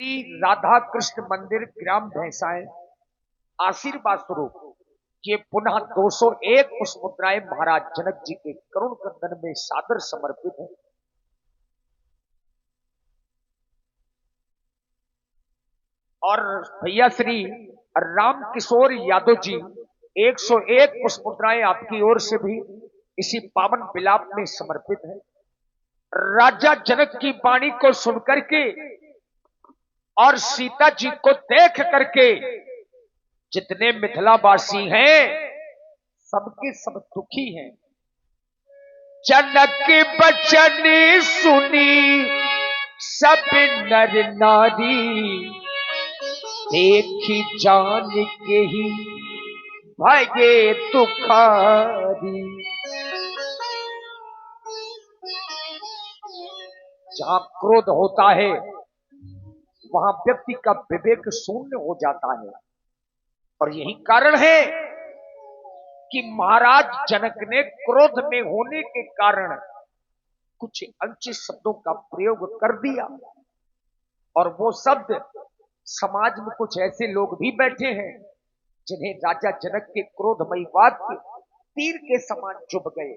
श्री राधा कृष्ण मंदिर ग्राम भैंसाएं आशीर्वाद स्वरूप ये पुनः 201 पुष्पमुद्राएं महाराज जनक जी के करुण कंदन में सादर समर्पित है। और भैया श्री राम किशोर यादव जी 101 पुष्पमुद्राएं आपकी ओर से भी इसी पावन विलाप में समर्पित है। राजा जनक की वाणी को सुनकर के और सीता जी को देख करके जितने मिथिलावासी हैं सबके सब दुखी हैं। जनक के बचन सुनी सब नर नारी, देखी जान के ही भगे दुखारी। जहां क्रोध होता है वहां व्यक्ति का विवेक शून्य हो जाता है, और यही कारण है कि महाराज जनक ने क्रोध में होने के कारण कुछ अनुचित शब्दों का प्रयोग कर दिया। और वो शब्द समाज में कुछ ऐसे लोग भी बैठे हैं जिन्हें राजा जनक के क्रोधमयी वाक्य तीर के समान चुभ गए,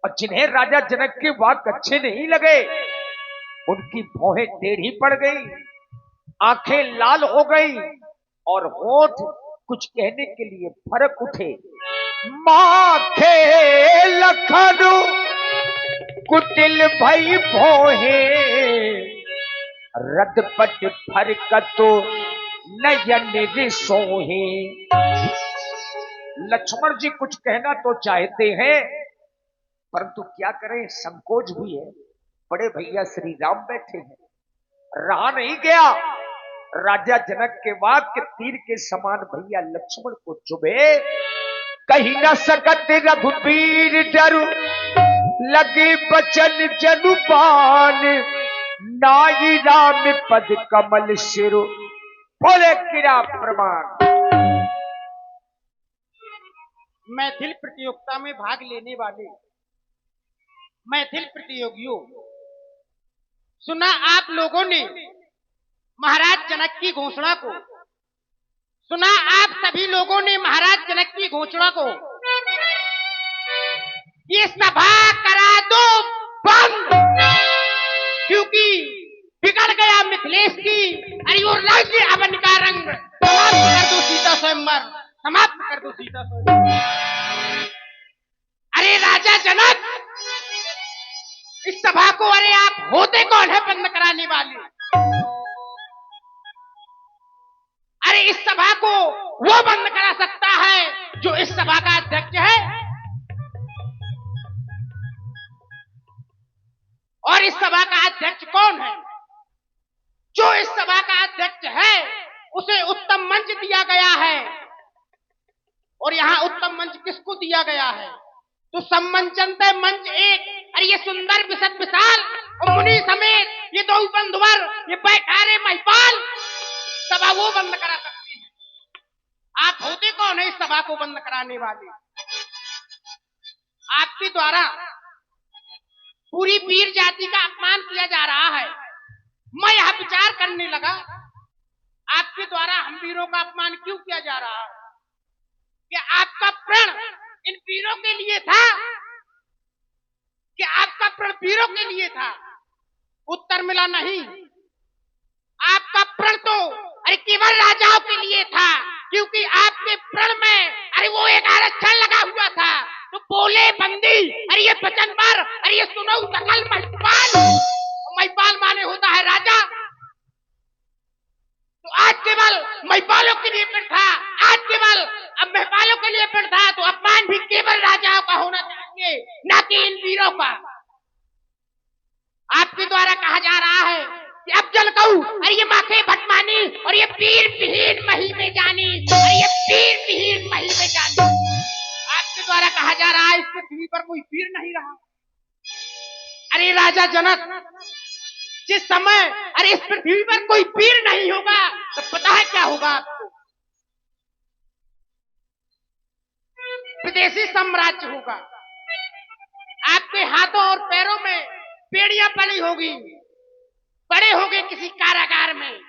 और जिन्हें राजा जनक के वाक्य अच्छे नहीं लगे उनकी भौहें टेढ़ी पड़ गई, आंखें लाल हो गई और होठ कुछ कहने के लिए फरक उठे। माखे लखनु कुटिल भई भोहे, रदपट फरकतो नयन रिसोहे। लक्ष्मण जी कुछ कहना तो चाहते हैं परंतु क्या करें, संकोच भी है। बड़े भैया श्री राम बैठे हैं, रहा नहीं गया। राजा जनक के वाक्य तीर के समान भैया लक्ष्मण को चुभे। कहीं न सकत रघुबीर डरु, लगे बचन जनुपान। नाई राम पद कमल सिरु, बोले किरा प्रमाण। मैथिल प्रतियोगिता में भाग लेने वाले मैथिल प्रतियोगियों, सुना आप लोगों ने महाराज जनक की घोषणा को, सुना आप सभी लोगों ने महाराज जनक की घोषणा को। ये सभा करा दो बंद, क्योंकि बिगड़ गया मिथिलेश की अरे राज्य अवन का रंग। समाप्त कर दो सीता स्वयंवर, समाप्त कर दो सीता स्वयंवर। अरे राजा जनक, इस सभा को अरे आप होते कौन है बंद कराने वाले? अरे इस सभा को वो बंद करा सकता है जो इस सभा का अध्यक्ष है, और इस सभा का अध्यक्ष कौन है? जो इस सभा का अध्यक्ष है उसे उत्तम मंच दिया गया है, और यहां उत्तम मंच किसको दिया गया है? तो सम्मंचन मंच एक, अरे ये सुंदर विशद विशाल और मुनि समेत ये दो बंधुवर, ये बैठारे महिपाल, सभा वो बंद करा सकते हैं। आप होते कौन है इस सभा को बंद कराने वाले? आपके द्वारा पूरी वीर जाति का अपमान किया जा रहा है। मैं यह विचार करने लगा, आपके द्वारा हम वीरों का अपमान क्यों किया जा रहा है? कि आपका प्रण इन वीरों के लिए था, कि आपका प्रण वीरों के लिए था? उत्तर मिला नहीं। आपका प्रण तो अरे केवल राजाओं के लिए था, क्योंकि आपके प्रण में अरे वो एक आरक्षण लगा हुआ था। तो बोले बंदी, अरे ये वचन पर, अरे ये सुनो सकल महिपाल। महिपाल माने होता है राजा। तो आज केवल महिपालों के लिए प्रण था, आज केवल अब महिपालों के लिए प्रण था, तो अपमान भी केवल राजाओं का होना चाहिए, ना कि इन वीरों का। आपके द्वारा कहा जा रहा है कि अब जल कहूं, अरे ये माथे भटमानी और ये पीर विहीन मही में जानी, अरे ये पीर विहीन मही में जानी। आपके द्वारा कहा जा रहा है इस पृथ्वी पर कोई पीर नहीं रहा। अरे राजा जनक, जिस समय अरे इस पृथ्वी पर कोई पीर नहीं होगा तो पता है क्या होगा आपको? विदेशी साम्राज्य होगा। आपके हाथों और पैरों में बेड़ियां पड़ी होगी, पड़े होंगे किसी कारागार में,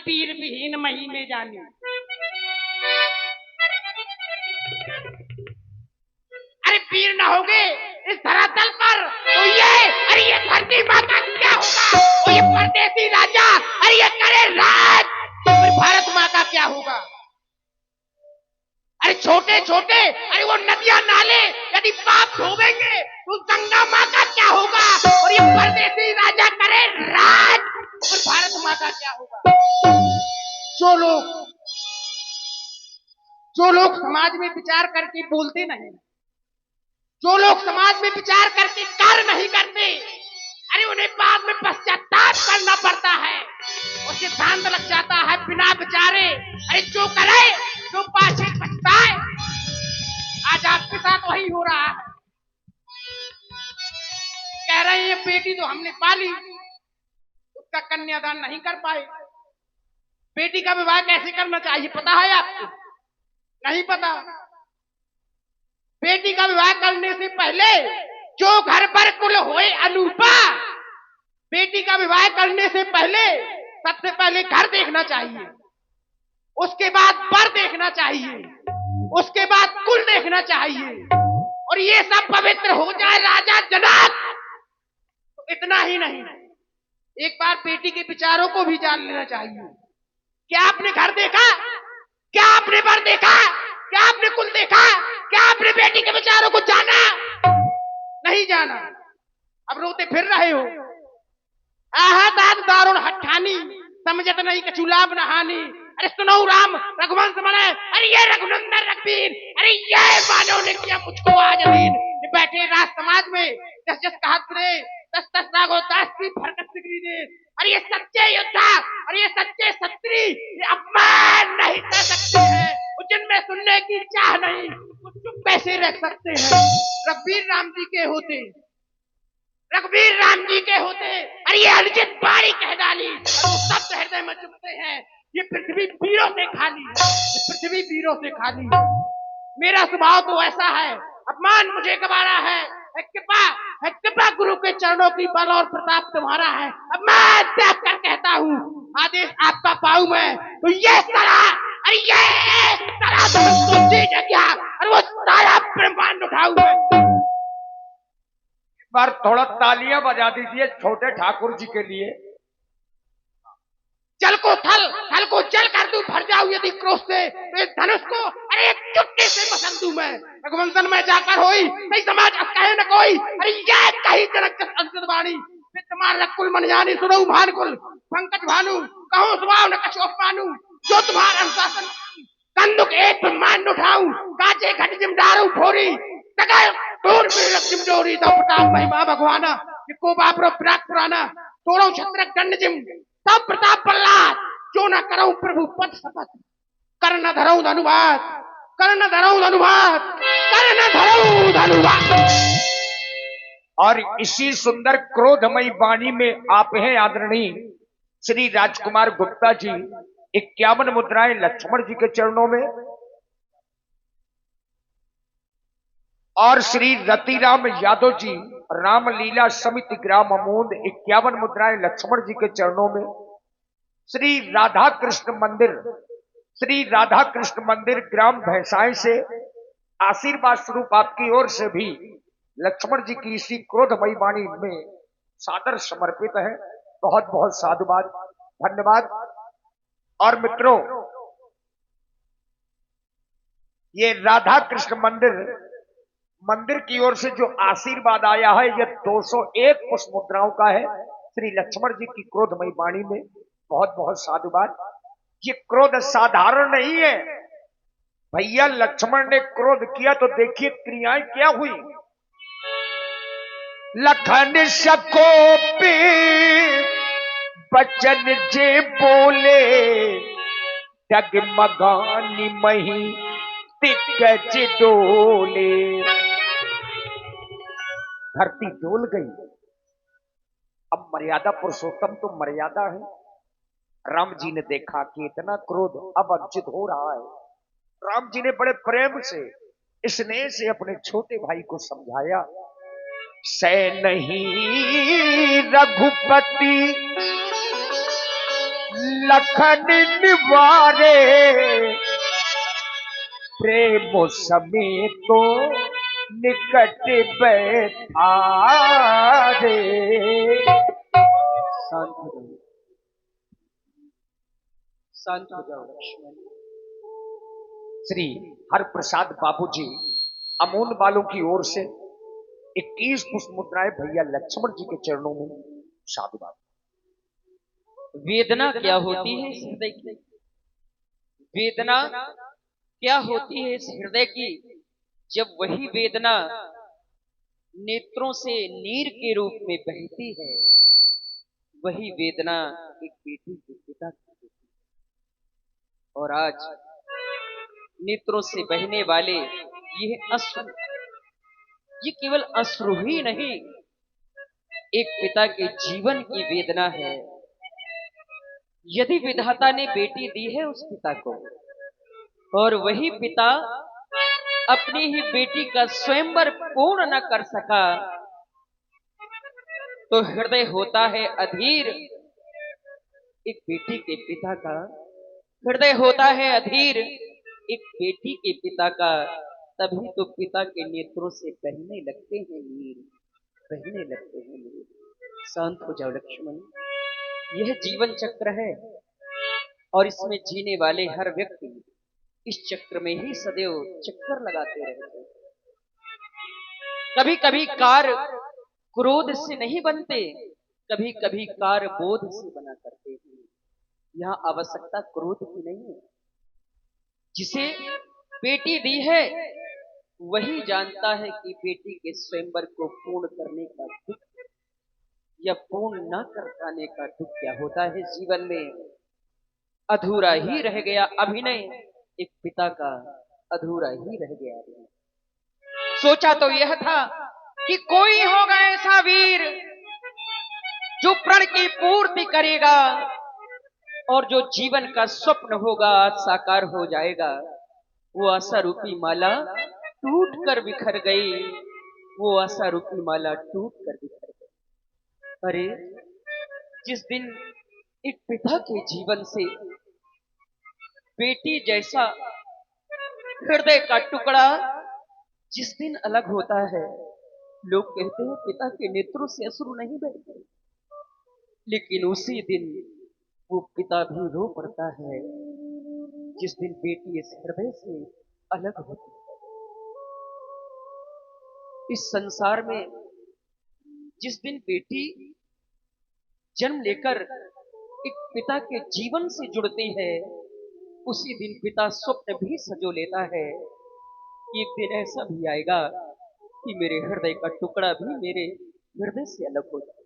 पीर विहीन मही में जानी। अरे पीर ना होगे इस धरातल पर तो ये धरती माता क्या होगा, और ये परदेसी राजा अरे ये करे राज तो फिर भारत माँ का क्या होगा। अरे छोटे छोटे अरे वो नदियां नाले यदि पाप धोवेंगे तो गंगा माँ का क्या होगा, और ये परदेसी राजा करे राज तो फिर भारत माँ का क्या होगा। जो लोग समाज में विचार करके बोलते नहीं, जो लोग समाज में विचार करके कार्य नहीं करते, अरे उन्हें बाद में पश्चाताप करना पड़ता है और सिद्धांत लग जाता है बिना विचारे। अरे जो करे जो पाछे पछताए। आज आपके साथ वही हो रहा है। कह रहे हैं बेटी तो हमने पाली, उसका कन्यादान नहीं कर पाए। बेटी का विवाह कैसे करना चाहिए पता है आपको? नहीं पता। बेटी का विवाह करने से पहले जो घर पर कुल होए अनूपा, बेटी का विवाह करने से पहले सबसे पहले घर देखना चाहिए, उसके बाद वर देखना चाहिए, उसके बाद कुल देखना चाहिए, और ये सब पवित्र हो जाए राजा जनक तो इतना ही नहीं, एक बार बेटी के विचारों को भी जान लेना चाहिए। क्या आपने घर देखा? क्या आपने वर देखा? क्या आपने कुल देखा? क्या आपने बेटी के विचारों को जाना? नहीं जाना। अब रोते फिर रहे हो। आहा दाद दारुण हठानी समझत नहीं कचुलाब नहानी। अरे सुनो राम रघुवंश मने, अरे ये रघुनंदन रघुवीर, अरे ये मानव ने किया मुझको आज अधीन। बैठे राज समाज में जस जस कहत रे तस तस रागो दास की फरकत सिगरी दे। अरे ये सच्चे योद्धा और ये सच्चे क्षत्रिय ये अपमान नहीं कर सकते हैं, जिनमें सुनने की चाह नहीं वो चुप कैसे रह सकते हैं। रघुवीर राम जी के होते, रघुवीर राम जी के होते, अरे ये अनुचित बारी कह डाली और वो सब हृदय में चुपते हैं। ये पृथ्वी वीरों से खाली है, ये पृथ्वी वीरों से खाली है। मेरा स्वभाव तो ऐसा है, अपमान मुझे गवारा है, कृपा गुरु के चरणों की बल और प्रताप तुम्हारा है। अब मैं त्याग कर कहता हूँ आदेश आपका पाऊं मैं तो ये सारा, अरे ये सारा चीज है क्या, और वो सारा ब्रह्मांड उठाऊं मैं। बार थोड़ा तालियां बजा दीजिए छोटे ठाकुर जी के लिए। जल को थल, थल को जल कर दूं, भर जाऊं यदि क्रोध से तो इस धनुष को अरे एक चुटकी से मसल दूं मैं। रघुवंशन में जाकर होई नहीं समाज कहे न कोई, अरे ये कही जनक जस अंशद वाणी तुम्हारा कुल मन जानी सुनो भान कुल पंकज भानु कहो स्वभाव न कछु अपमानु। जो तुम्हारा अनुशासन कंदुक एक ब्रह्मांड उठाऊं, काचे घट जिमदारू भोरी तगर दूर में जिम डोरी तो प्रताप महिमा भगवाना को बापरो प्राक पुराना तोड़ो छत्र दंड जिम तब प्रताप प्रहलाद जो न करो प्रभु पद शपथ कर न धरो धनुवाद, कर न धरो धनुवाद, कर न धरो धनुवाद। और इसी सुंदर क्रोधमयी वाणी में आप हैं आदरणीय श्री राजकुमार गुप्ता जी 51 मुद्राएं लक्ष्मण जी के चरणों में, और श्री रतिराम यादव जी रामलीला समिति ग्राम अमोद 51 मुद्राएं लक्ष्मण जी के चरणों में, श्री राधा कृष्ण मंदिर ग्राम भैंसाएं से आशीर्वाद स्वरूप आपकी ओर से भी लक्ष्मण जी की इसी क्रोधमयी वाणी में सादर समर्पित है। बहुत बहुत साधुवाद, धन्यवाद। और मित्रों, ये राधा कृष्ण मंदिर की ओर से जो आशीर्वाद आया है ये 201 पुष्प मुद्राओं का है श्री लक्ष्मण जी की क्रोधमयी वाणी में। बहुत बहुत साधुवाद। ये क्रोध साधारण नहीं है भैया। लक्ष्मण ने क्रोध किया तो देखिए क्रियाएं क्या हुई। लखन सकोपे बचन जे बोले डगमगानी मही दिग्गज डोले। धरती डोल गई। अब मर्यादा पुरुषोत्तम तो मर्यादा है। राम जी ने देखा कि इतना क्रोध अब अर्जित हो रहा है। राम जी ने बड़े प्रेम से स्नेह से अपने छोटे भाई को समझाया। सै नहीं रघुपति लखन निवारे प्रेम समेत निकट बैठारे। शांत हो जाओ, शांत हो जाओ लक्ष्मण। श्री हरप्रसाद बाबूजी अमोन वालों की ओर से 21 पुष्प मुद्राएं भैया लक्ष्मण जी के चरणों में साधुवाद। वेदना क्या होती है इस हृदय की? वेदना क्या होती है इस हृदय की, जब वही वेदना नेत्रों से नीर के रूप में बहती है? वही वेदना एक बेटी के पिता की होती है। और आज नेत्रों से बहने वाले ये अश्रु, ये केवल अश्रु ही नहीं, एक पिता के जीवन की वेदना है। यदि विधाता ने बेटी दी है उस पिता को, और वही पिता अपनी ही बेटी का स्वयंवर पूर्ण न कर सका, तो हृदय होता है अधीर। एक बेटी के पिता का हृदय होता है अधीर, एक बेटी के पिता का। तभी तो पिता के नेत्रों से बहने लगते हैं नीर, बहने लगते हैं नीर। शांत हो जाओ लक्ष्मण। यह जीवन चक्र है, और इसमें जीने वाले हर व्यक्ति इस चक्र में ही सदैव चक्कर लगाते रहते हैं। कभी कभी कार्य क्रोध से नहीं बनते, कभी कभी कार्य बोध से बना करते हैं। यहाँ आवश्यकता क्रोध की नहीं है। जिसे बेटी दी है वही जानता है कि बेटी के स्वयंवर को पूर्ण करने का दुख या पूर्ण न कर पाने का दुख क्या होता है जीवन में। अधूरा ही रह गया अभिनय, एक पिता का अधूरा ही रह गया अभिनय। सोचा तो यह था कि कोई होगा ऐसा वीर जो प्रण की पूर्ति करेगा, और जो जीवन का स्वप्न होगा आज साकार हो जाएगा। वो आशा रूपी माला टूट कर बिखर गई, वो आशा रूपी माला टूट कर बिखर गई। अरे जिस दिन एक पिता के जीवन से बेटी जैसा हृदय का टुकड़ा जिस दिन अलग होता है, लोग कहते हैं पिता के नेत्रों से अश्रु नहीं बहते, लेकिन उसी दिन वो पिता भी रो पड़ता है जिस दिन बेटी इस हृदय से अलग होती है। इस संसार में जिस दिन बेटी जन्म लेकर एक पिता के जीवन से जुड़ती है, उसी दिन पिता स्वप्न भी सजो लेता है कि एक दिन ऐसा भी आएगा कि मेरे हृदय का टुकड़ा भी मेरे हृदय से अलग हो जाए।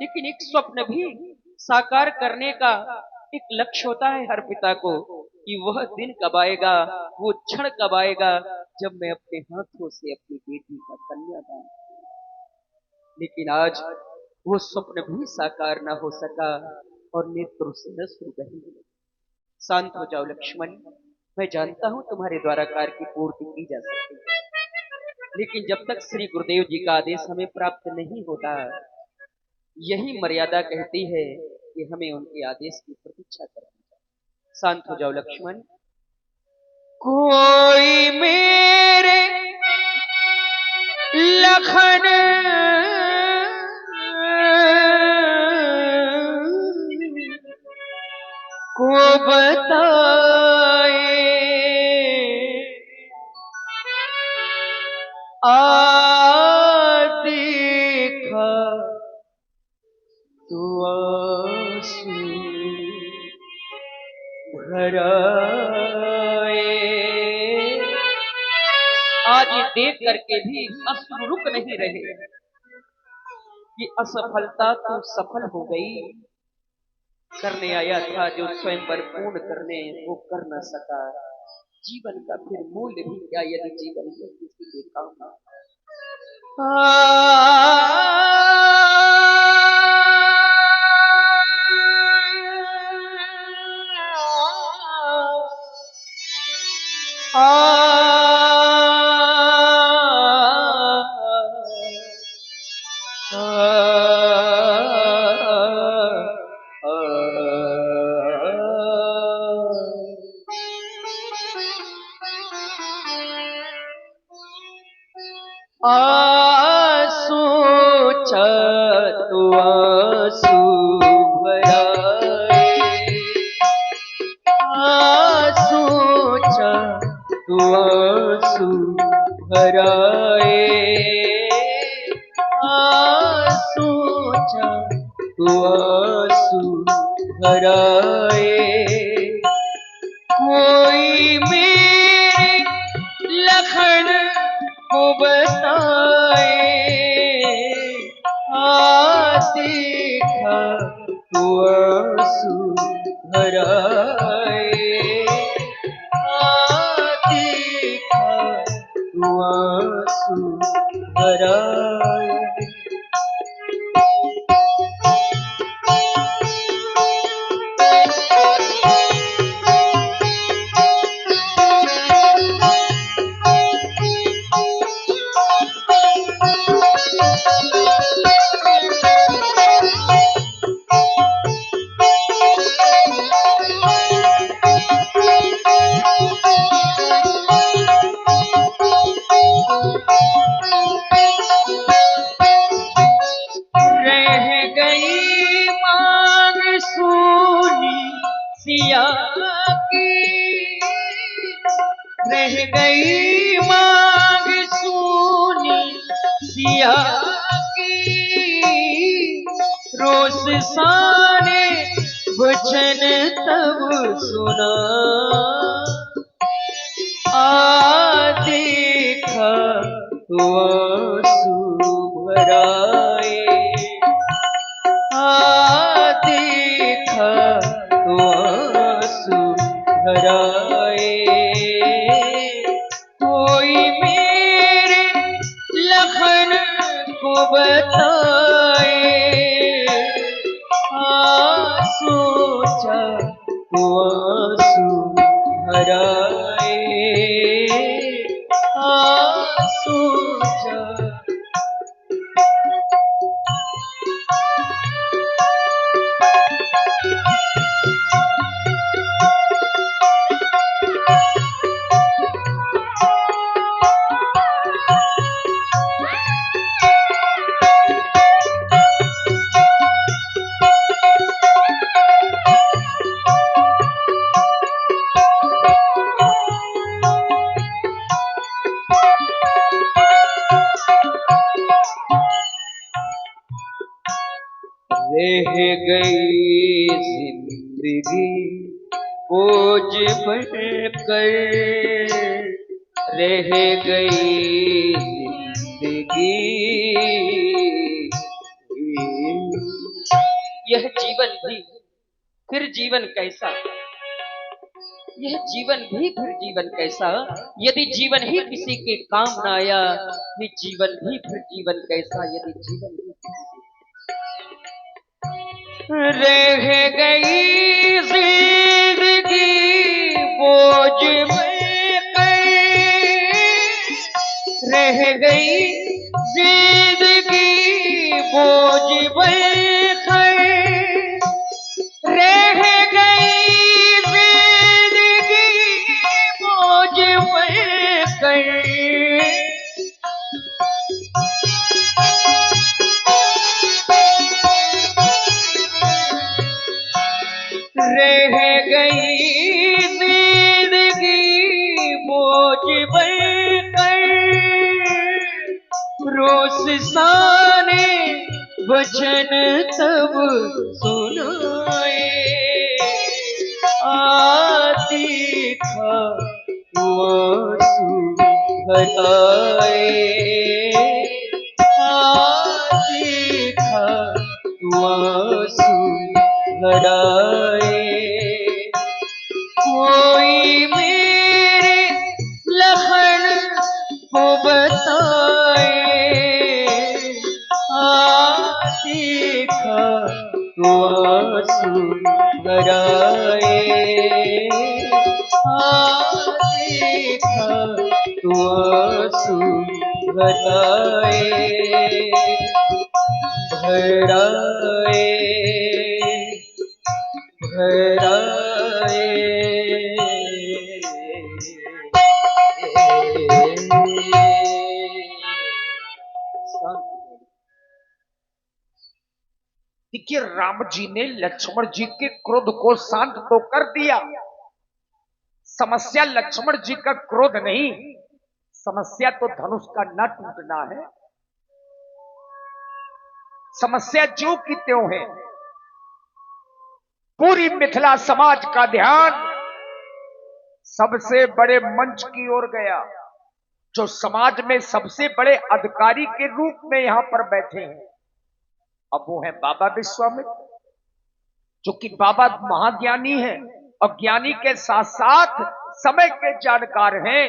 लेकिन एक स्वप्न भी साकार करने का एक लक्ष्य होता है हर पिता को, कि वह दिन कब आएगा, वो क्षण कब आएगा जब मैं अपने हाथों से अपनी बेटी का कन्यादान। लेकिन आज वो स्वप्न भी साकार ना हो सका और नेत्रों से अश्रु बहे। शांत हो जाओ लक्ष्मण। मैं जानता हूं तुम्हारे द्वारा कार्य की पूर्ति की जा सकती है, लेकिन जब तक श्री गुरुदेव जी का आदेश हमें प्राप्त नहीं होता, यही मर्यादा कहती है कि हमें उनके आदेश की प्रतीक्षा करनी चाहिए। शांत हो जाओ लक्ष्मण। कोई मेरे लखन को बताए, देखा तो आंसू भराए। आज ये देख करके भी अश्रु रुक नहीं रहे कि असफलता तो सफल हो गई। करने आया था जो स्वयंवर पूर्ण करने, वो कर न सका। जीवन का फिर मूल्य भी क्या यदि जीवन में किसी के काम ना। सोचा तो आंसू भराए, सोचा तो आंसू भराए, सोचा तो आंसू भराए। कोई मेरे लखन को बताए, देखा तो आंसू भराए, देखा तो आंसू भराए। सिया की रह गई मांग सूनी सिया की, रोज साने वचन तब सुना, देखा तो आंसू भराए, देखा तो आंसू भराए। कोई मेरे लखन को बताए, सोचा तो आंसू भराए, सोचा। रह गई जिंदगी बोझ बनकर, रह गई जिंदगी। यह जीवन भी फिर जीवन कैसा, यह जीवन भी फिर जीवन कैसा, यदि जीवन ही किसी के काम न आया, ये जीवन भी फिर जीवन कैसा, यदि जीवन भी। रह गई जिंदगी बोझ बनकर, रह गई जिंदगी बोझ बनकर, रह गई जिंदगी बोझ बनकर। रह गई जिंदगी बोझ बनकर, रोज साने वचन तब सुनाए, देखा तो आंसू भराए, देखा तो आंसू भराए। कोई मेरे लखन को बताए, देखा तो आंसू भराए, देखा तो आंसू भराए, भराए, भराए। देखिए राम जी ने लक्ष्मण जी के क्रोध को शांत तो कर दिया। समस्या लक्ष्मण जी का क्रोध नहीं, समस्या तो धनुष का न टूटना है। समस्या जो की त्यों है। पूरी मिथिला समाज का ध्यान सबसे बड़े मंच की ओर गया, जो समाज में सबसे बड़े अधिकारी के रूप में यहां पर बैठे हैं। अब वो है बाबा विश्वामित्र, जो कि बाबा महाज्ञानी है और ज्ञानी के साथ साथ समय के जानकार हैं।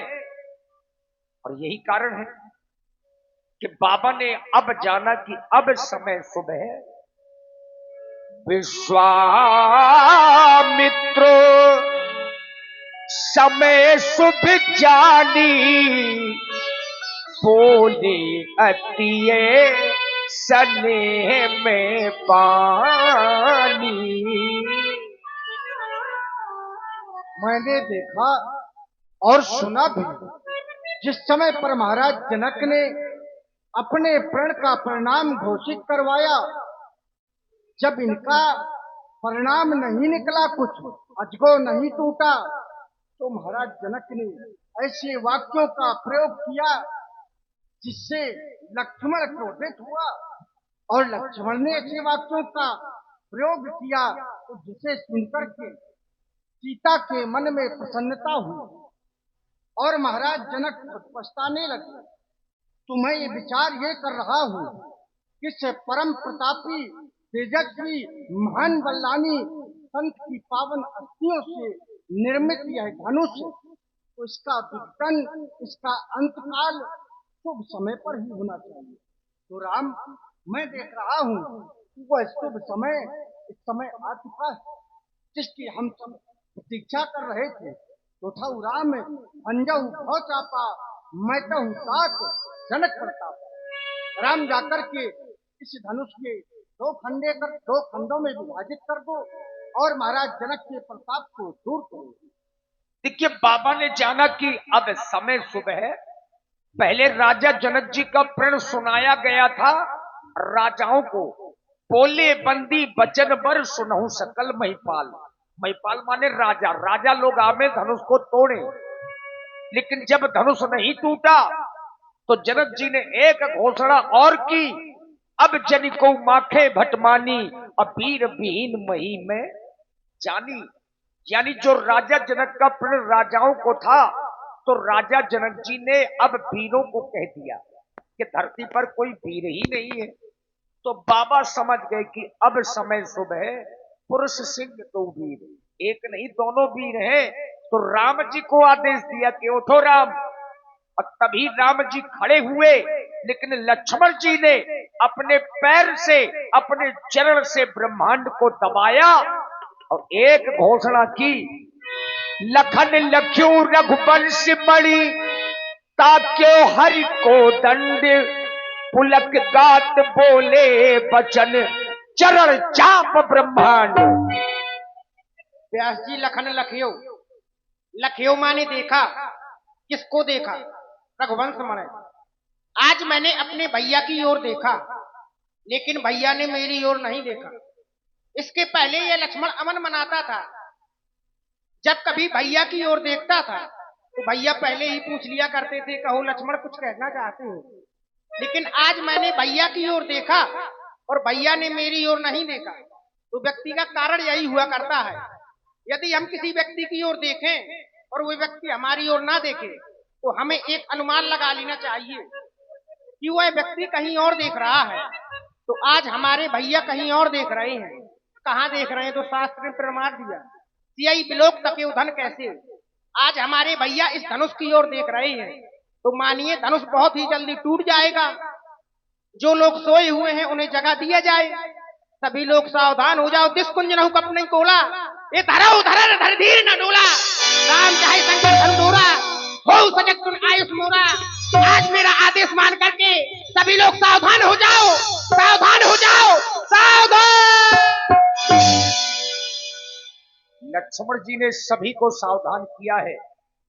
और यही कारण है कि बाबा ने अब जाना कि अब समय शुभ है। विश्वामित्र समय शुभ जानी, बोले अतिये स्नेह में पानी। मैंने देखा और सुना भी, जिस समय पर महाराज जनक ने अपने प्रण का परिणाम घोषित करवाया, जब इनका परिणाम नहीं निकला, कुछ अजगो नहीं टूटा, तो महाराज जनक ने ऐसे वाक्यों का प्रयोग किया जिससे लक्ष्मण क्रोधित हुआ, और लक्ष्मण ने ऐसे वाक्यों का प्रयोग किया तो जिसे सुनकर के सीता के मन में प्रसन्नता हुई और महाराज जनक पछताने लगे। तो मैं ये विचार ये कर रहा हूँ कि इस परम प्रतापी तेजस्वी महान बल्लानी संत की पावन अस्थियों से निर्मित यह धनुष, तो इसका विघटन, इसका अंतकाल शुभ समय पर ही होना चाहिए। तो राम, मैं देख रहा हूँ कि वह शुभ समय इस समय आ चुका है जिसकी हम सब प्रतीक्षा कर रहे थे। तो था राम अंजऊ भौ चापा, मैं तो हूँ तात जनक प्रताप। राम जाकर के इस धनुष के दो खंडों में विभाजित कर दो और महाराज जनक के प्रताप को दूर करो। देखिए बाबा ने जाना कि अब समय शुभ है। पहले राजा जनक जी का प्रण सुनाया गया था राजाओं को, बोले बंदी बचन बर सुनहु सकल महिपाल। महिपाल माने राजा, राजा लोग आवे धनुष को तोड़े। लेकिन जब धनुष नहीं टूटा तो जनक जी ने एक घोषणा और की, अब जन को माखे भटमानी, अबीर विहीन मही में जानी। यानी जो राजा जनक का प्रण राजाओं को था, तो राजा जनक जी ने अब वीरों को कह दिया कि धरती पर कोई वीर ही नहीं है। तो बाबा समझ गए कि अब समय शुभ है, पुरुष सिंह तो वीर, एक नहीं दोनों वीर हैं। तो राम जी को आदेश दिया कि उठो राम। और तभी राम जी खड़े हुए, लेकिन लक्ष्मण जी ने अपने पैर से, अपने चरण से ब्रह्मांड को दबाया और एक घोषणा की, लखन लख्यू रघुवंश मणि, ताक्यो हरि को दंड, पुलक गात बोले बचन, चरण चाप ब्रह्मांड। व्यास जी लखन लखियो, लखियो माने देखा, किसको देखा? रघुवंश मणि। आज मैंने अपने भैया की ओर देखा, लेकिन भैया ने मेरी ओर नहीं देखा। इसके पहले यह लक्ष्मण अमन मनाता था, जब कभी भैया की ओर देखता था तो भैया पहले ही पूछ लिया करते थे, कहो लक्ष्मण कुछ कहना चाहते हो। लेकिन आज मैंने भैया की ओर देखा और भैया ने मेरी ओर नहीं देखा। तो व्यक्ति का कारण यही हुआ करता है, यदि हम किसी व्यक्ति की ओर देखें और वो व्यक्ति हमारी ओर ना देखे, तो हमें एक अनुमान लगा लेना चाहिए कि वह व्यक्ति कहीं और देख रहा है। तो आज हमारे भैया कहीं और देख रहे हैं। कहाँ देख रहे हैं? तो शास्त्र ने प्रमाण दिया, सियाई बिलोक तके धन कैसे। आज हमारे भैया इस धनुष की ओर देख रहे हैं, तो मानिए धनुष बहुत ही जल्दी टूट जाएगा। जो लोग सोए हुए हैं उन्हें जगा दिया जाए। सभी लोग सावधान हो जाओ। दिस कुंज नहु कपने कोला, ये धरऊ धरर धर धीर न डोला, राम चाहे शंकर धन डोरा, हो सजग सुन आयुष मोरा। आज मेरा आदेश मान करके सभी लोग सावधान हो जाओ, सावधान हो जाओ, सावधान। लक्ष्मण जी ने सभी को सावधान किया है,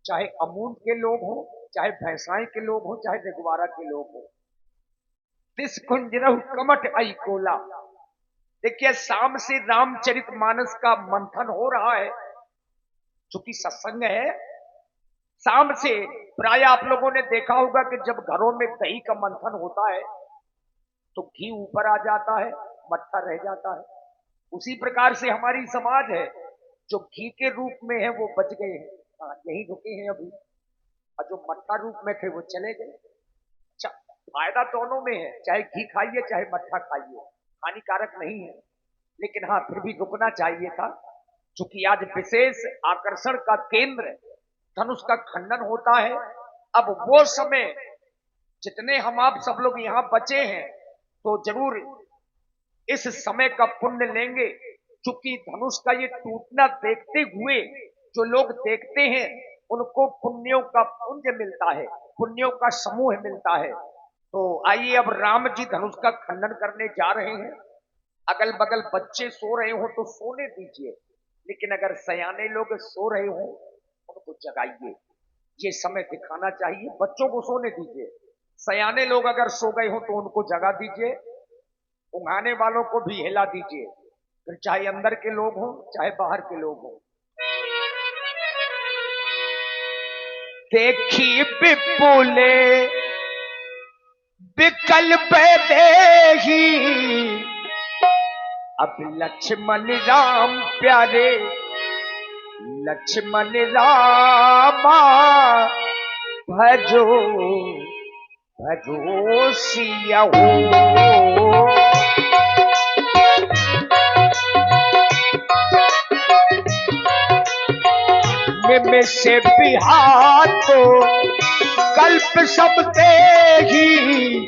चाहे अमूल के लोग हो, चाहे भैंसाई के लोग हो, चाहे रघुवारा के लोग हो। तिस कुंज रहु कमट आई कोला, देखिए शाम से रामचरितमानस का मंथन हो रहा है, चूंकि सत्संग है। शाम से प्राय आप लोगों ने देखा होगा कि जब घरों में दही का मंथन होता है तो घी ऊपर आ जाता है, मट्ठा रह जाता है। उसी प्रकार से हमारी समाज है, जो घी के रूप में है वो बच गए हैं, यही रुके हैं अभी, और जो मट्ठा रूप में थे वो चले गए। अच्छा, फायदा दोनों में है, चाहे घी खाइए चाहे मट्ठा खाइए, हानिकारक नहीं है। लेकिन हाँ, फिर भी रुकना चाहिए था, क्योंकि आज विशेष आकर्षण का केंद्र धनुष का खंडन होता है। अब वो समय जितने हम आप सब लोग यहाँ बचे हैं तो जरूर इस समय का पुण्य लेंगे, क्योंकि धनुष का ये टूटना देखते हुए जो लोग देखते हैं उनको पुण्यों का पुंज मिलता है, पुण्यों का समूह मिलता है। तो आइए, अब राम जी धनुष का खंडन करने जा रहे हैं। अगल बगल बच्चे सो रहे हो तो सोने दीजिए, लेकिन अगर सयाने लोग सो रहे हो उनको जगाइए। ये समय दिखाना चाहिए, बच्चों को सोने दीजिए, सयाने लोग अगर सो गए हो तो उनको जगा दीजिए, उंघाने वालों को भी हिला दीजिए, फिर चाहे अंदर के लोग हो चाहे बाहर के लोग हो। देखी विपुले विकल्प देही, अब लक्ष्मण राम प्यारे लक्ष्मण रामा, भजो भजो सिया हो। में से बिहातो कल्प सब देही,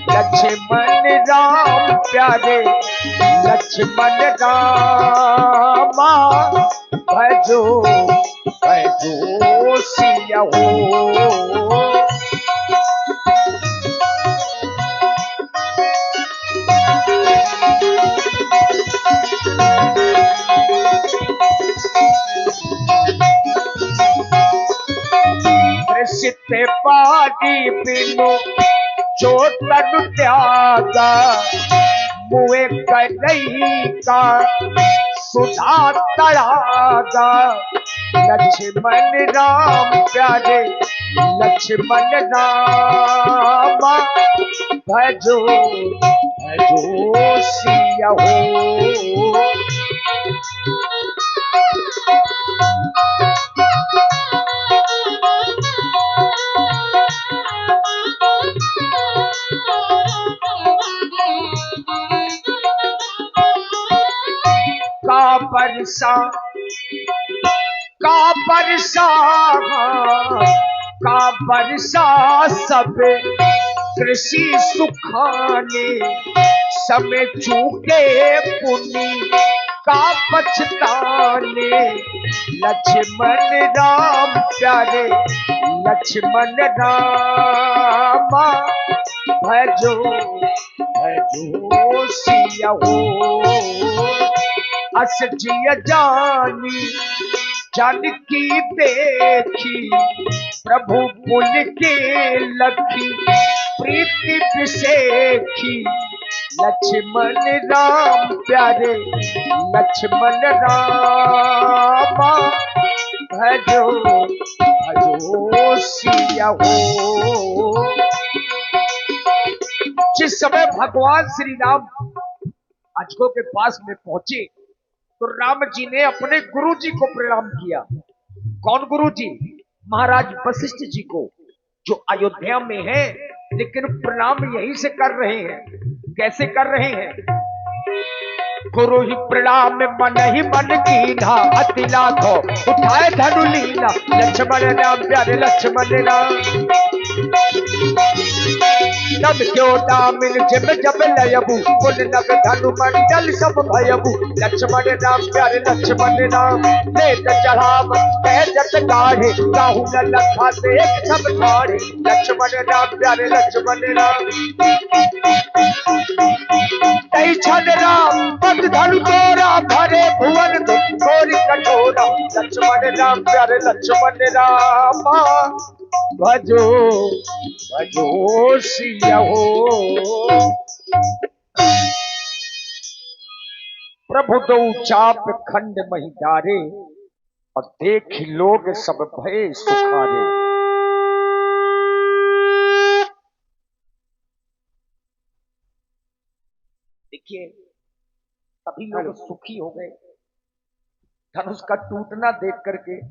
लक्ष्मण राम प्यारे लक्ष्मण रामा, भजो भजो सिया हो। सिते बागी बिनु जो तनु त्यागा, मुए कन्हई का सुधा तड़ागा, लक्ष्मण राम प्यारे लक्ष्मण रामा, भजो भजो सिया हो। का बरसा सब कृषि सुखाने, समय चूके पुनि का पछताने, लक्ष्मण राम प्यारे लक्ष्मण रामा, भजो भजो सिया हो। अस जिय जानी जानकी देखी, प्रभु पुल के लखी प्रीति विशेखी, लक्ष्मण राम प्यारे लक्ष्मण रामा, भजो भजो सिया हो। जिस समय भगवान श्री राम अजगो के पास में पहुंचे तो राम जी ने अपने गुरु जी को प्रणाम किया। कौन गुरु जी? महाराज वशिष्ठ जी को, जो अयोध्या में है, लेकिन प्रणाम यहीं से कर रहे हैं। कैसे कर रहे हैं? गुरु ही प्रणाम मन ही मन कीना, अति लाखो उठाए धनु लीना, लक्ष्मण राम प्यारे लक्ष्मण राम, तब क्यों दामिन जिम जब लयबू, पुन नग धनु मंडल सब भयबू, लक्ष्मण राम प्यारे लक्ष्मण राम, लेत चढ़ाव कह जत गाढ़े, काहू न लखा देख सब ठाढ़े, लक्ष्मण राम प्यारे लक्ष्मण राम। तई छन राम पद धनु तोरा, भरे भुवन घोरी कठोरा, लक्ष्मण राम प्यारे लक्ष्मण रामा, भजो भजो सिया हो। प्रभु दो चाप खंड महिदारे, और देख लोग सब भय सुखारे। देखिए सभी लोग सुखी हो गए धनुष का टूटना देख करके।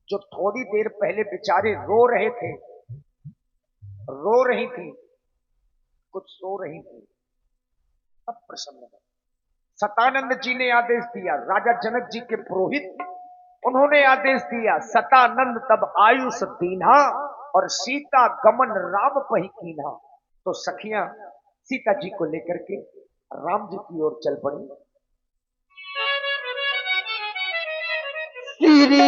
जो थोड़ी देर पहले बेचारे रो रहे थे, रो रही थी, कुछ सो रही थी, सब प्रसन्न है। सतानंद जी ने आदेश दिया, राजा जनक जी के पुरोहित, उन्होंने आदेश दिया, सतानंद तब आयुष दीन्हा, और सीता गमन राम पही कीन्हा। तो सखियां सीता जी को लेकर के राम जी की ओर चल पड़ी। श्री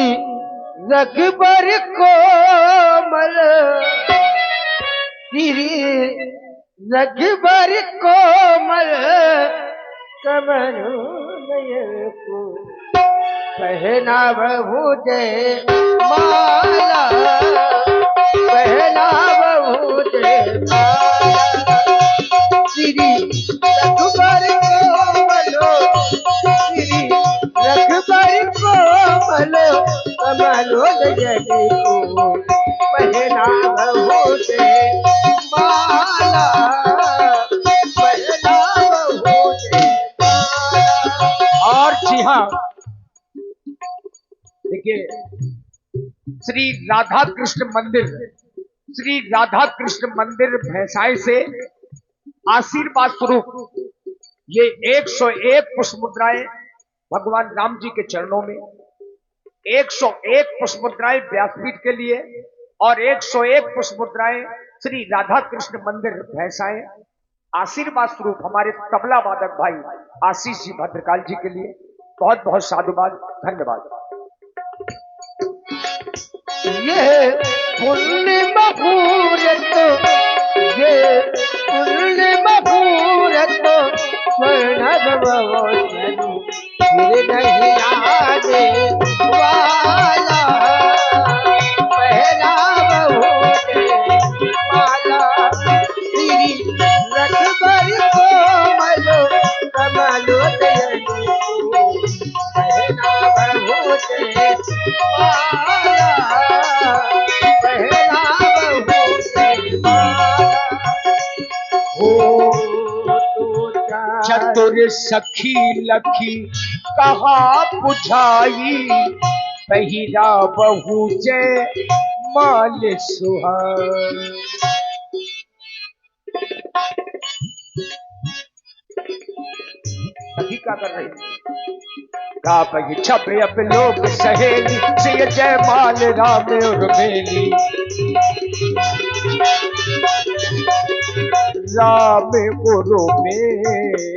रघुबर कोमल, श्री रघुबर कोमल, कमल नयन को पहना बहु जय माला, पहना बहु जय माला। श्री रघुबर कोमल, श्री रघुबर कोमल, कमल नयन को पहना बहु जय माला, पहना बहु जय माला। और जी हाँ, देखिए श्री राधा कृष्ण मंदिर, श्री राधा कृष्ण मंदिर भैंसाई से आशीर्वाद स्वरूप ये 101 पुष्प मुद्राएं भगवान राम जी के चरणों में, 101 पुष्प मुद्राएं व्यासपीठ के लिए, और 101 पुष्प मुद्राएं श्री राधा कृष्ण मंदिर भैंसाएं आशीर्वाद स्वरूप हमारे तबला वादक भाई आशीष जी भद्रकाल जी के लिए। बहुत बहुत साधुवाद, धन्यवाद। ये पुण्य मुहूर्त, ये पुण्य मुहूर्त, स्वर्ण भवोषनु फिर नहीं आने वाला, पहला बहु जय माला। श्री रघुबर कोमल, कमल नयन को पहला बहु जय माला, पहला बहु जय माला। हो चतुर सखी लखी कहा बुझाई, पहिरा बहु जय माल सुहाई। सखी क्या कर रही? गा बही छपे अब लोग सहेली, सिय जय माल राम और मेली, राम और मेली।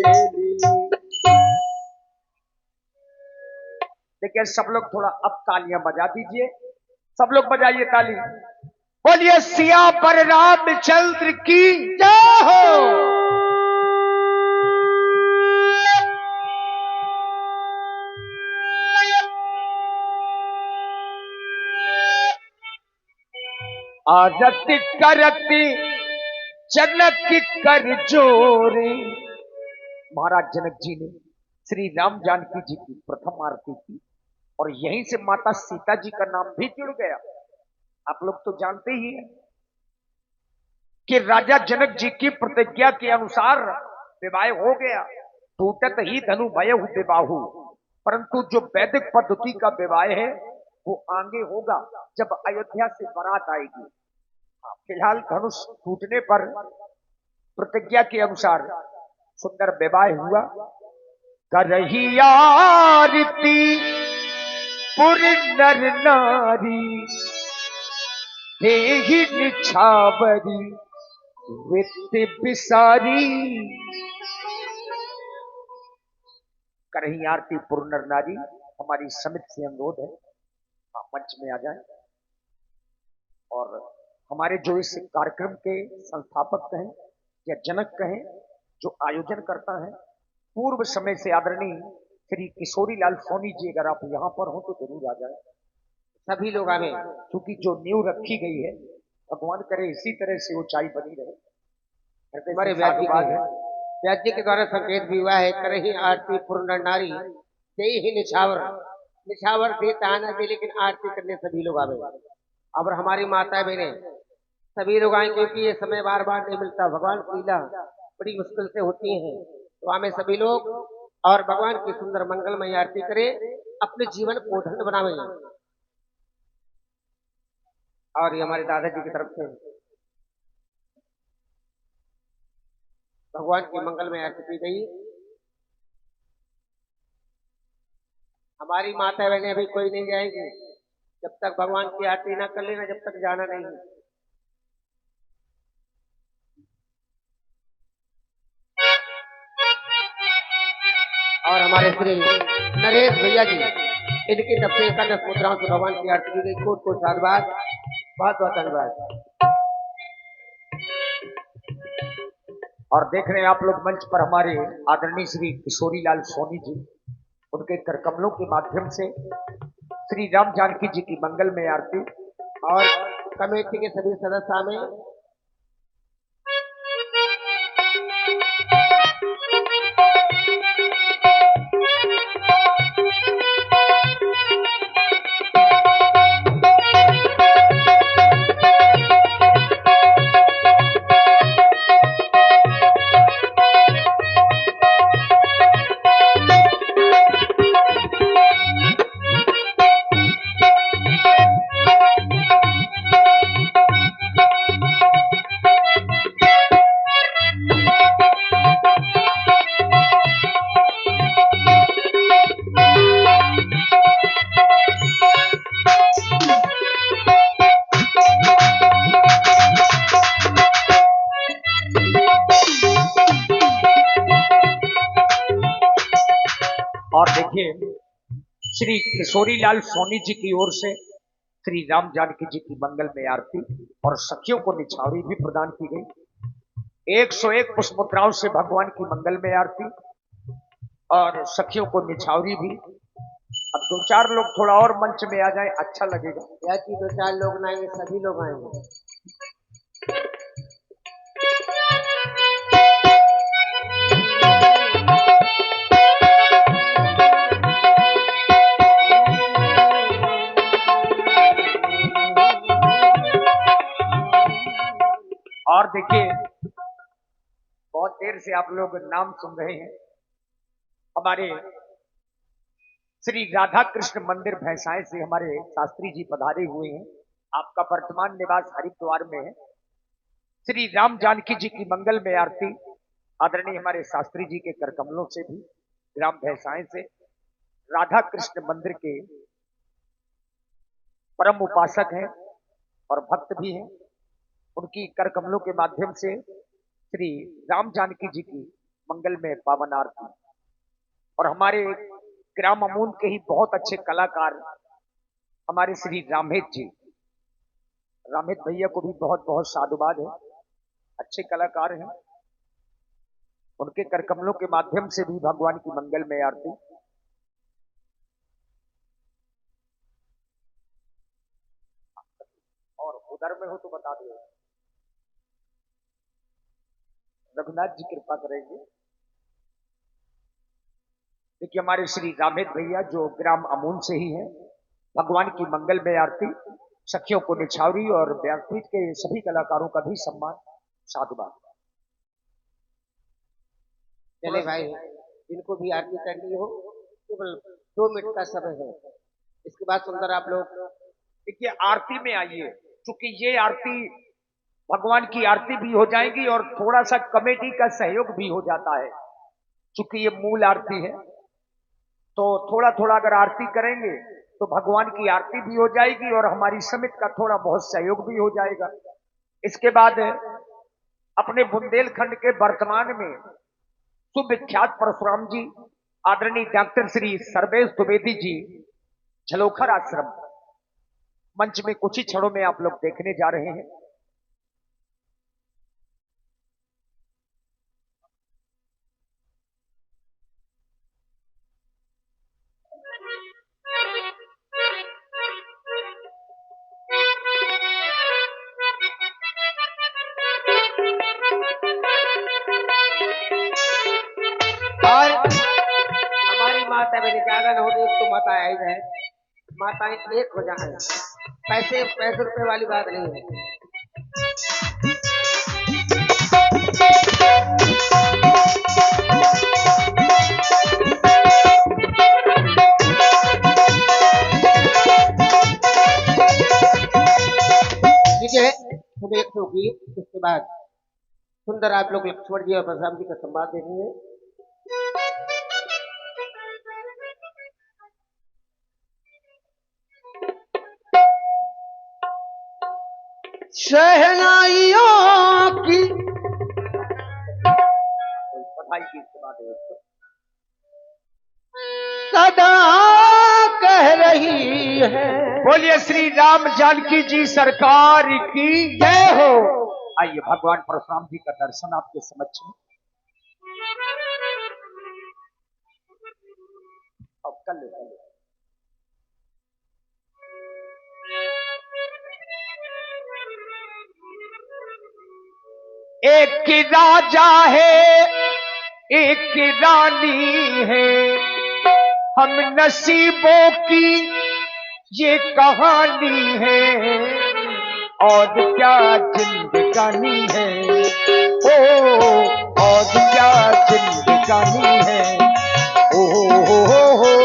देखिए सब लोग थोड़ा अब तालियां बजा दीजिए, सब लोग बजाइए ताली। बोलिए सिया पर रामचंद्र की जय हो। आरती करती जनक कर जोरे। महाराज जनक जी ने श्री राम जानकी जी की प्रथम आरती की, और यहीं से माता सीता जी का नाम भी जुड़ गया। आप लोग तो जानते ही हैं कि राजा जनक जी की प्रतिज्ञा के अनुसार विवाह हो गया, टूटत ही धनु भयहु विवाहु। परंतु जो वैदिक पद्धति का विवाह है वो आगे होगा जब अयोध्या से बारात आएगी। फिलहाल धनुष टूटने पर प्रतिज्ञा के अनुसार सुंदर विवाह हुआ। करही आरती पुर नर नारी, देहि निछावरी वित्त बिसारी। करही आरती पुर नर नारी, हमारी समिति से अनुरोध है आप मंच में आ जाएं। और हमारे जो इस कार्यक्रम के संस्थापक कहें या जनक कहें, जो आयोजन करता है, पूर्व समय से आदरणीय श्री किशोरी लाल सोनी जी, अगर आप यहाँ पर हो तो जरूर आ जाए। सभी लोग आ गए, क्योंकि जो नींव रखी गई है भगवान करे इसी तरह से ऊंचाई बनी रहे। हमारे व्यापी है व्यास जी के द्वारा संकेत भी हुआ है, करही आरती पूर्ण नारी दे ही निछावर, निछावर दे ताना दे, लेकिन आरती करने सभी लोग आवे। और हमारी माता बहने सभी लोग आए, क्योंकि ये समय बार बार नहीं मिलता, भगवान की लीला बड़ी मुश्किल से होती है। तो हमें सभी लोग और भगवान की सुंदर मंगलमय आरती करें, अपने जीवन को धन्य बनावे। और ये हमारे दादाजी की तरफ से भगवान की मंगलमय आरती की गई। हमारी माता बहने अभी कोई नहीं जाएंगे जब तक भगवान की आरती ना कर लेना, जब तक जाना नहीं है। और हमारे श्री नरेश भैया जी, इनकी तरफ से एकादश मुद्राओं से भगवान की आरती की गई। कोट कोट साधुवाद, बहुत बहुत धन्यवाद। और देख रहे हैं आप लोग मंच पर हमारे आदरणीय श्री किशोरी लाल सोनी जी, उनके कर कमलों के माध्यम से श्री राम जानकी जी की मंगलमय आरती। और कमेटी के सभी सदस्य में और देखिए श्री किशोरी लाल सोनी जी की ओर से श्री राम जानकी जी की मंगलमय आरती और सखियों को निछावरी भी प्रदान की गई। 101 पुष्प मुद्राओं से भगवान की मंगलमय आरती और सखियों को निछावरी भी। अब 2-4 लोग थोड़ा और मंच में आ जाए, अच्छा लगेगा। या कि 2-4 लोग ना आएंगे, सभी लोग आएंगे। और देखिए बहुत देर से आप लोग नाम सुन रहे हैं, हमारे श्री राधा कृष्ण मंदिर भैंसाएं से हमारे शास्त्री जी पधारे हुए हैं। आपका वर्तमान निवास हरिद्वार में है। श्री राम जानकी जी की मंगलमय आरती आदरणीय हमारे शास्त्री जी के कर कमलों से भी, ग्राम भैंसाएं से राधा कृष्ण मंदिर के परम उपासक हैं और भक्त भी हैं। उनकी कर कमलों के माध्यम से श्री राम जानकी जी की मंगलमय पावन आरती। और हमारे ग्राम अमून के ही बहुत अच्छे कलाकार हमारे श्री रामेत जी, रामेत भैया को भी बहुत बहुत साधुवाद है, अच्छे कलाकार हैं। उनके कर कमलों के माध्यम से भी भगवान की मंगलमय आरती। और उधर में हो तो बता दो, रघुनाथ जी कृपा करेंगे। देखिए हमारे श्री रामेत भैया जो ग्राम अमून से ही है, भगवान की मंगलमय आरती, सखियों को निछावरी और व्यासपीठ के सभी कलाकारों का भी सम्मान, साधुवाद। चले भाई, जिनको भी आरती करनी हो केवल 2 मिनट का समय है, इसके बाद सुंदर आप लोग देखिए आरती में आइए, क्योंकि ये आरती भगवान की आरती भी हो जाएगी और थोड़ा सा कमेटी का सहयोग भी हो जाता है। क्योंकि ये मूल आरती है तो थोड़ा थोड़ा अगर आरती करेंगे तो भगवान की आरती भी हो जाएगी और हमारी समिति का थोड़ा बहुत सहयोग भी हो जाएगा। इसके बाद अपने बुंदेलखंड के वर्तमान में सुविख्यात परशुराम जी आदरणीय डॉक्टर श्री सर्वेश द्विवेदी जी झलोखर आश्रम मंच में कुछ ही क्षणों में आप लोग देखने जा रहे हैं। बहने ज्यादा न हो तो एक तो माता आई जाए, माताएं एक हो जाए, पैसे पैसे रुपए वाली बात नहीं है। ठीक है, सुबह एक होगी, उसके बाद सुंदर आप लोग लक्ष्मण जी और बलराम जी का संवाद देखेंगे। शहनाइयों की बधाई की इसके बाद दोस्तों। सदा कह रही है, बोलिए श्री राम जानकी जी सरकार की जय हो। आइए भगवान परशुराम जी का दर्शन आपके समक्ष में अब कर ले। एक राजा है एक रानी है, हम नसीबों की ये कहानी है, और क्या जिंदगानी है, ओ और क्या जिंदगानी है, ओ हो हो।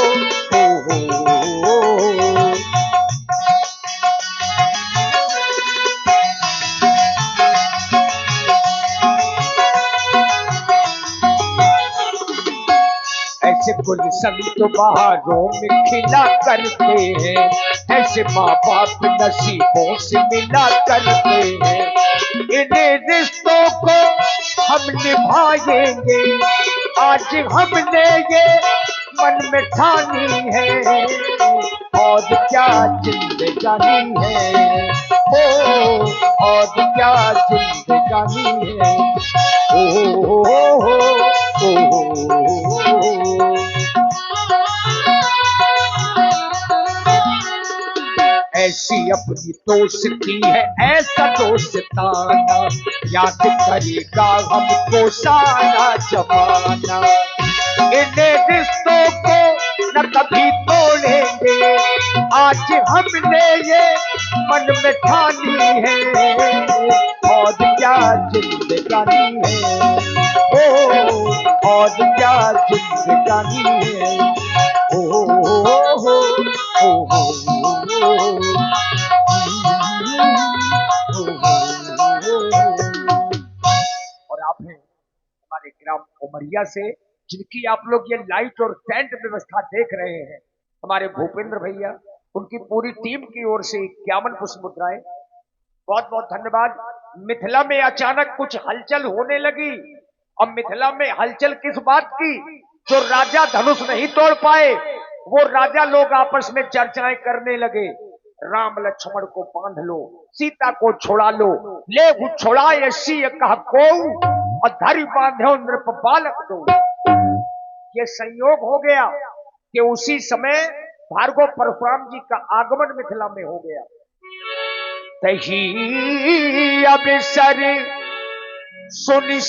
ऐसे गुलशन तो बहारों में खिला करते हैं, ऐसे माँ बाप नसीबों से मिला करते हैं, इन्हीं रिश्तों को हम निभाएंगे, आज हमने ये मन में ठानी है, और क्या जिंदगानी है, ओ और क्या जिंदगानी है, ओ ऐसी अपनी दोस्ती है ऐसा दोस्ताना, याद करेगा हमको सारा जमाना, इन्हें रिश्तों को न कभी तोड़ेंगे, आज हमने ये मन में ठानी है, और क्या जिंदगानी है, ओ और क्या जिंदगानी है, ओ हो। और आप हैं हमारे ग्राम उमरिया से, जिनकी आप लोग ये लाइट और टेंट व्यवस्था देख रहे हैं, हमारे भूपेंद्र भैया, उनकी पूरी टीम की ओर से 51 पुष्प मुद्राएं, बहुत बहुत धन्यवाद। मिथिला में अचानक कुछ हलचल होने लगी, और मिथिला में हलचल किस बात की, जो राजा धनुष नहीं तोड़ पाए, वो राजा लोग आपस में चर्चाएं करने लगे, राम लक्ष्मण को बांध लो, सीता को छोड़ा लो, ले छोड़ाए सिय कह को, और धरि बांधो नृप बालक दो। ये संयोग हो गया कि उसी समय भार्गव परशुराम जी का आगमन मिथिला में हो गया। तही अवसर सुनि